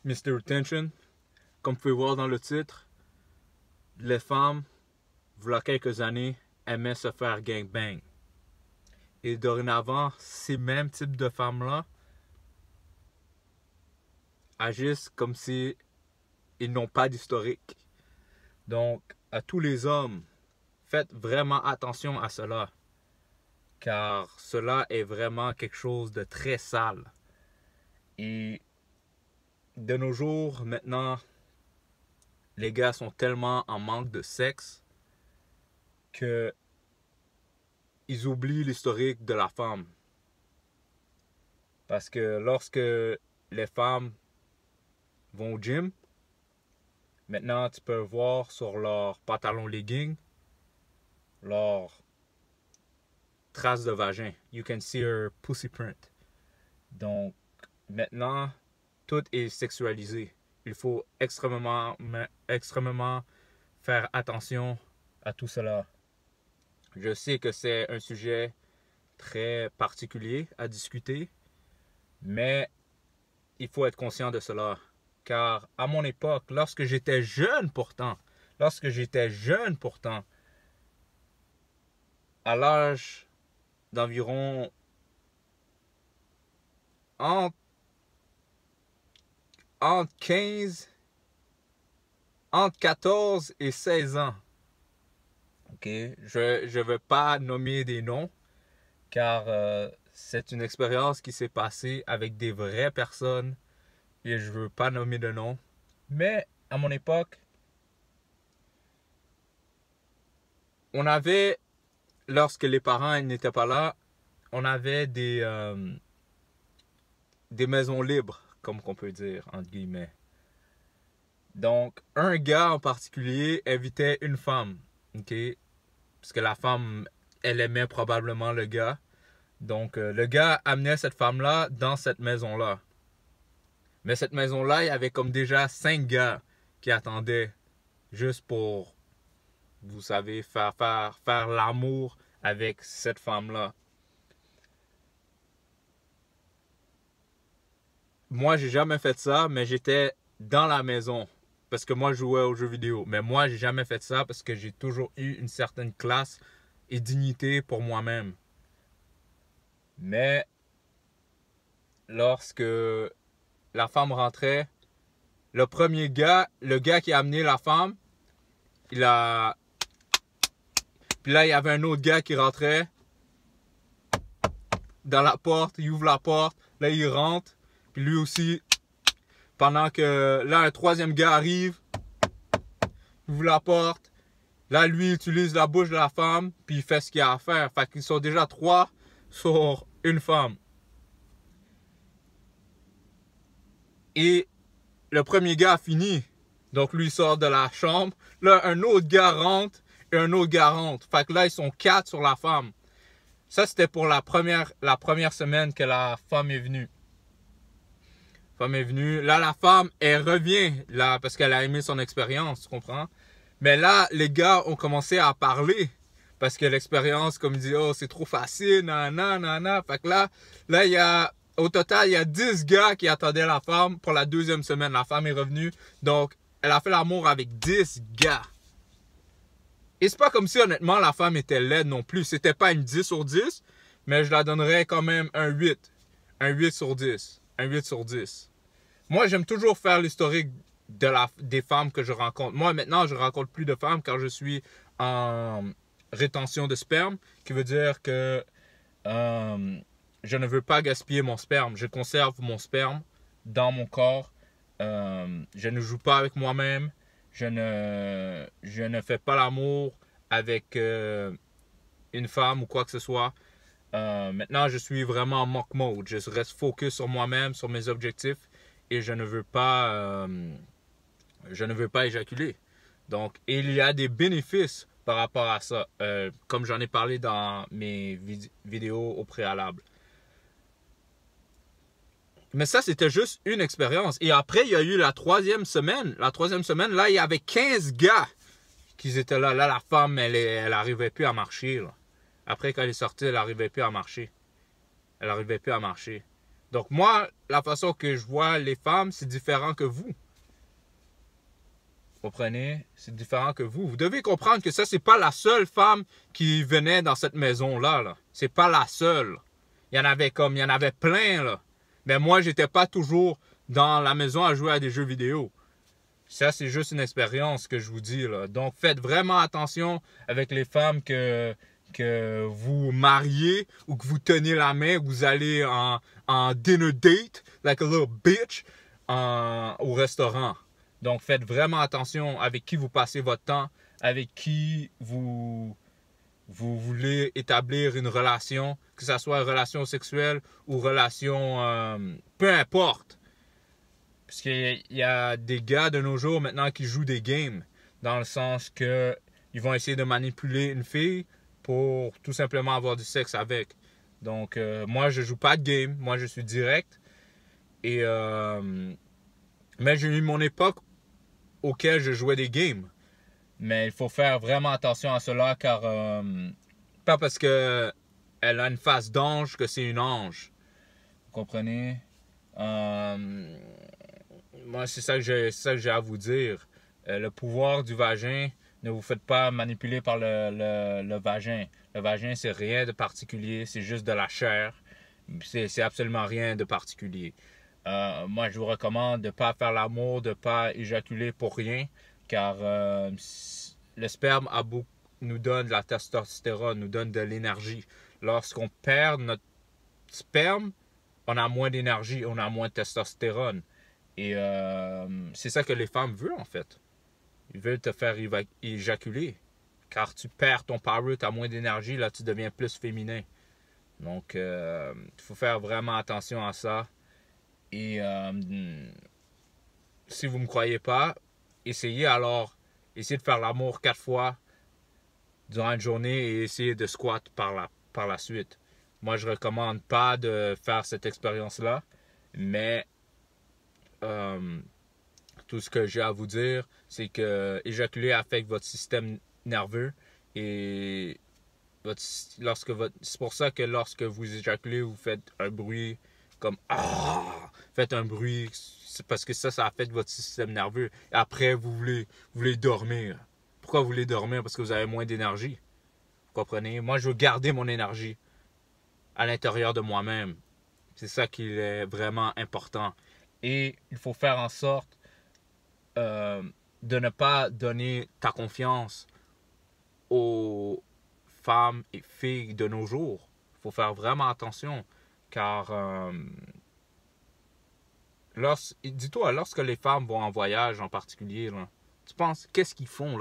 Mr. Retention. Comme vous pouvez voir dans le titre, les femmes, voilà quelques années, aimaient se faire gangbang. Et dorénavant, ces mêmes types de femmes-là agissent comme si ils n'ont pas d'historique. Donc, à tous les hommes, faites vraiment attention à cela. Car cela est vraiment quelque chose de très sale. Et de nos jours, maintenant, les gars sont tellement en manque de sexe que ils oublient l'historique de la femme. Parce que lorsque les femmes vont au gym, maintenant tu peux voir sur leur pantalon legging leur trace de vagin. You can see her pussy print. Donc maintenant, tout est sexualisé. Il faut extrêmement faire attention à tout cela. Je sais que c'est un sujet très particulier à discuter, mais il faut être conscient de cela. Car à mon époque, lorsque j'étais jeune pourtant, à l'âge d'environ entre 14 et 16 ans. Ok, je ne veux pas nommer des noms, car c'est une expérience qui s'est passée avec des vraies personnes et je ne veux pas nommer de nom. Mais à mon époque, on avait, lorsque les parents n'étaient pas là, on avait des maisons libres, comme qu'on peut dire, entre guillemets. Donc, un gars en particulier invitait une femme, ok? Parce que la femme, elle aimait probablement le gars. Donc, le gars amenait cette femme-là dans cette maison-là. Mais cette maison-là, il y avait comme déjà 5 gars qui attendaient juste pour, vous savez, faire l'amour avec cette femme-là. Moi, j'ai jamais fait ça, mais j'étais dans la maison. Parce que moi, je jouais aux jeux vidéo. Mais moi, j'ai jamais fait ça parce que j'ai toujours eu une certaine classe et dignité pour moi-même. Mais lorsque la femme rentrait, le premier gars, le gars qui a amené la femme, puis là, il y avait un autre gars qui rentrait dans la porte, il ouvre la porte, là, il rentre, puis lui aussi, pendant que là, un troisième gars arrive, il ouvre la porte, là, lui, il utilise la bouche de la femme, puis il fait ce qu'il a à faire. Fait qu'ils sont déjà 3 sur une femme. Et le premier gars a fini. Donc, lui, il sort de la chambre. Là, un autre gars rentre et un autre gars rentre. Fait que là, ils sont 4 sur la femme. Ça, c'était pour la première semaine que la femme est venue. Là, la femme, elle revient là parce qu'elle a aimé son expérience, tu comprends? Mais là, les gars ont commencé à parler parce que l'expérience, comme il dit, oh, c'est trop facile, nanana. Fait que là, au total, il y a 10 gars qui attendaient la femme pour la 2e semaine. La femme est revenue, donc elle a fait l'amour avec 10 gars. Et c'est pas comme si, honnêtement, la femme était laide non plus. C'était pas une 10 sur 10, mais je la donnerais quand même un 8. Un 8 sur 10. Un 8 sur 10. Moi, j'aime toujours faire l'historique des femmes que je rencontre. Moi, maintenant, je rencontre plus de femmes car je suis en rétention de sperme, qui veut dire que je ne veux pas gaspiller mon sperme. Je conserve mon sperme dans mon corps. Je ne joue pas avec moi-même. Je ne fais pas l'amour avec une femme ou quoi que ce soit. Maintenant, je suis vraiment en monk mode. Je reste focus sur moi-même, sur mes objectifs. Et je ne veux pas éjaculer. Donc, il y a des bénéfices par rapport à ça, comme j'en ai parlé dans mes vidéos au préalable. Mais ça, c'était juste une expérience. Et après, il y a eu la 3e semaine. La 3e semaine, là, il y avait 15 gars qui étaient là. Là, la femme, elle n'arrivait plus à marcher. Là. Après, quand elle est sortie, elle n'arrivait plus à marcher. Donc moi, la façon que je vois les femmes, c'est différent que vous. Vous comprenez? C'est différent que vous. Vous devez comprendre que ça, c'est pas la seule femme qui venait dans cette maison-là. Là. C'est pas la seule. Il y en avait plein, là. Mais moi, j'étais pas toujours dans la maison à jouer à des jeux vidéo. Ça, c'est juste une expérience que je vous dis, là. Donc, faites vraiment attention avec les femmes que vous mariez ou que vous tenez la main, que vous allez en dinner date, like a little bitch, au restaurant. Donc, faites vraiment attention avec qui vous passez votre temps, avec qui vous voulez établir une relation, que ce soit une relation sexuelle ou relation, peu importe. Parce qu'il y a des gars de nos jours maintenant qui jouent des games, dans le sens que ils vont essayer de manipuler une fille pour tout simplement avoir du sexe avec. Donc, moi, je joue pas de game, moi, je suis direct. Et, mais j'ai eu mon époque auquel je jouais des games. Mais il faut faire vraiment attention à cela, car pas parce que elle a une face d'ange que c'est une ange. Vous comprenez? Moi, c'est ça que j'ai à vous dire. Le pouvoir du vagin, ne vous faites pas manipuler par le vagin. Le vagin, c'est rien de particulier, c'est juste de la chair. C'est absolument rien de particulier. Moi, je vous recommande de ne pas faire l'amour, de ne pas éjaculer pour rien, car le sperme nous donne de la testostérone, nous donne de l'énergie. Lorsqu'on perd notre sperme, on a moins d'énergie, on a moins de testostérone. Et c'est ça que les femmes veulent, en fait. Ils veulent te faire éjaculer. Car tu perds ton power, tu as moins d'énergie, là, tu deviens plus féminin. Donc, il faut faire vraiment attention à ça. Et si vous ne me croyez pas, essayez de faire l'amour 4 fois durant une journée et essayez de squat par la suite. Moi, je ne recommande pas de faire cette expérience-là, mais tout ce que j'ai à vous dire, c'est que éjaculer affecte votre système nerveux et c'est pour ça que lorsque vous éjaculez, vous faites un bruit comme ah, faites un bruit, c'est parce que ça affecte votre système nerveux. Et après, vous voulez dormir. Pourquoi vous voulez dormir? Parce que vous avez moins d'énergie. Vous comprenez? Moi, je veux garder mon énergie à l'intérieur de moi-même. C'est ça qui est vraiment important. Et il faut faire en sorte de ne pas donner ta confiance aux femmes et filles de nos jours. Il faut faire vraiment attention. Car dis-toi, lorsque les femmes vont en voyage en particulier, là, tu penses, qu'est-ce qu'ils font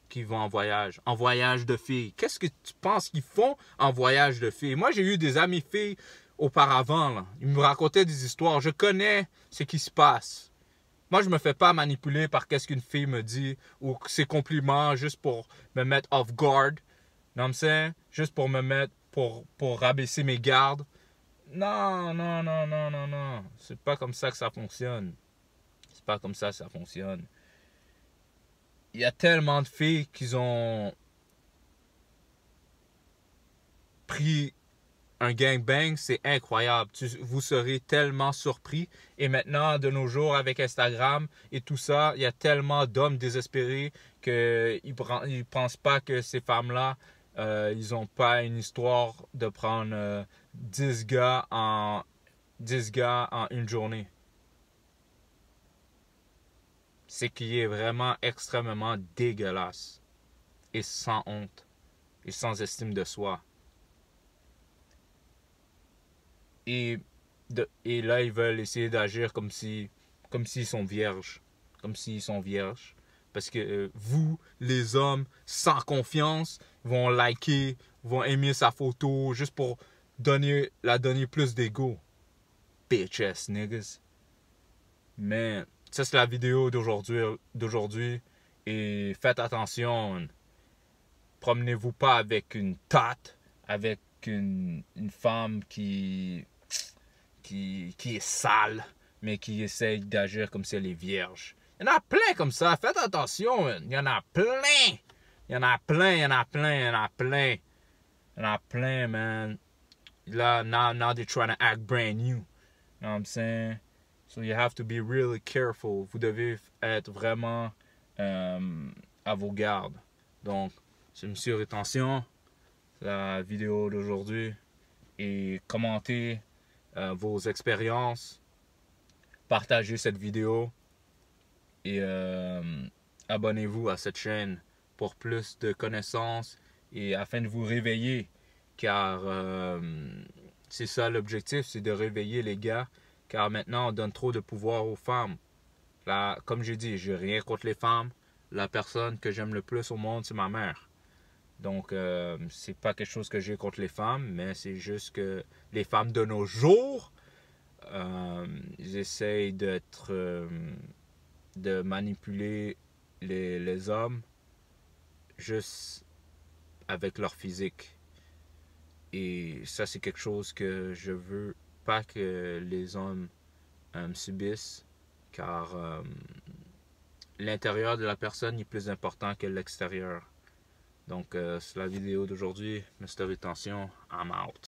qu'ils vont en voyage? En voyage de filles. Qu'est-ce que tu penses qu'ils font en voyage de filles? Moi, j'ai eu des amis filles auparavant. Là. Ils me racontaient des histoires. Je connais ce qui se passe. Moi, je me fais pas manipuler par qu'est-ce qu'une fille me dit ou ses compliments juste pour me mettre off guard. Non, I'm saying? Juste pour me mettre, pour rabaisser mes gardes. Non. C'est pas comme ça que ça fonctionne. C'est pas comme ça que ça fonctionne. Il y a tellement de filles qui ont pris un gangbang, c'est incroyable. Vous serez tellement surpris. Et maintenant, de nos jours, avec Instagram et tout ça, il y a tellement d'hommes désespérés qu'ils ne pensent pas que ces femmes-là, ils n'ont pas une histoire de prendre 10 gars en une journée. C'est qui est vraiment extrêmement dégueulasse et sans honte et sans estime de soi. Et là, ils veulent essayer d'agir comme s'ils sont vierges. Comme s'ils sont vierges. Parce que vous, les hommes, sans confiance, vont liker, vont aimer sa photo juste pour la donner plus d'ego. Bitch ass niggas. Mais ça, c'est la vidéo d'aujourd'hui. Et faites attention. Promenez-vous pas avec une tatte, avec une femme qui est sale, mais qui essaye d'agir comme si elle est vierge. Il y en a plein comme ça. Faites attention, man. Il y en a plein. Il y en a plein, man. Là, now they're trying to act brand new. You know what I'm saying? So you have to be really careful. Vous devez être vraiment à vos gardes. Donc, c'est Monsieur Rétention, la vidéo d'aujourd'hui. Et commentez vos expériences. Partagez cette vidéo. Et abonnez-vous à cette chaîne pour plus de connaissances et afin de vous réveiller. Car c'est ça l'objectif, c'est de réveiller les gars. Car maintenant, on donne trop de pouvoir aux femmes. Là, comme j'ai dit, j'ai rien contre les femmes. La personne que j'aime le plus au monde, c'est ma mère. Donc, c'est pas quelque chose que j'ai contre les femmes, mais c'est juste que les femmes de nos jours, ils essayent de manipuler les hommes juste avec leur physique. Et ça, c'est quelque chose que je veux pas que les hommes subissent, car l'intérieur de la personne est plus important que l'extérieur. Donc, c'est la vidéo d'aujourd'hui. Mr. Rétention, I'm out.